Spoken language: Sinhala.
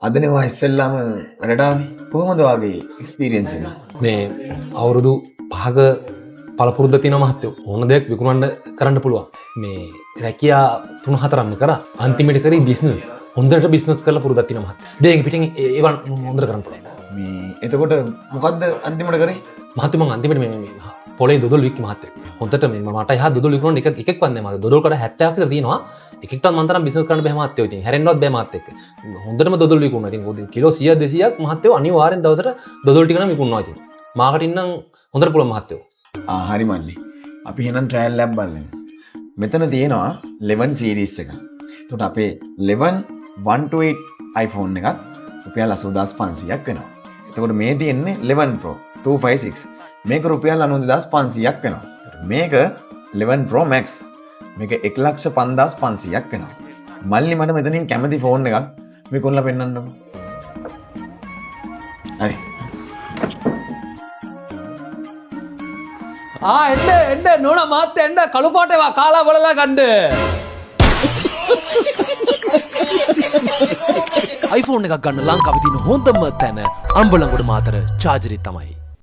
අදනවා ඉස්සෙල්ලාම වැඩඩාව කොහොමද වගේ එක්ස්පීරියන්ස් එක? මේ අවුරුදු 5ක පළපුරුද්ද තියෙන මහත්තයෝ ඕන දෙයක් විකුණන්න කරන්න පුළුවන්. මේ රැකියා 3-4ක්ම කරා අන්තිමට කරේ බිස්නස්. හොඳට බිස්නස් කරලා පුරුද්දක් තියෙන මහත්තයෝ. දෙයක පිටින් ඒවන් හොඳට කරන්න පුළුවන්. මේ එතකොට මොකද්ද අන්තිමට කරේ? මහත්තයෝ මම අන්තිමට මේ පොලේ දොඩොල් වික්ක මහත්තයෝ. හොඳට මේ මට එහා දොඩොල් විකුණන්න එකෙක් වන්නේ මහත්තයෝ. දොඩොල් කඩ 70ක් විතර තියෙනවා. එකෙක්ටවත් මම තරම් බිස්නස් කරන්න බෑ මහත්තයෝ. ඉතින් හැරෙන්නවත් බෑ මාත් එක්ක. හොඳටම දොඩොල් විකුණනවා. ඉතින් කිලෝ 100 200ක් මහත්තයෝ අනිවාර්යෙන් දවසට දොඩොල් ටික නම් විකුණනවා ඉතින්. මාකට ඉන්නම් හොඳට පුළුවන් මහත්තයෝ. හරි මල්ලි. අපි එහෙනම් ට්‍රයල් ලැබ් බලමු. මෙතන තියෙනවා 11 සීරීස් එක. එතකොට අපේ 11 128 iPhone එකක් රුපියල් 80500ක් වෙනවා. එතකොට මේ තියෙන්නේ 11 Pro 256. මේක රුපියල් 92500ක් වෙනවා. මේක 11 Pro Max. මේක 1,05,500ක් වෙනවා. මල්ලි මට මෙතනින් කැමති ෆෝන් එකක් විකුණලා පෙන්නන්නකො. හරි. එන්න නෝන මාත් එන්න කළු පාටේවා කාලා බලලා ගන්න. iPhone එකක් ගන්න ලංකාවේ තියෙන හොඳම තැන අම්බලන්ගොඩ මාතර චාර්ජරි තමයි.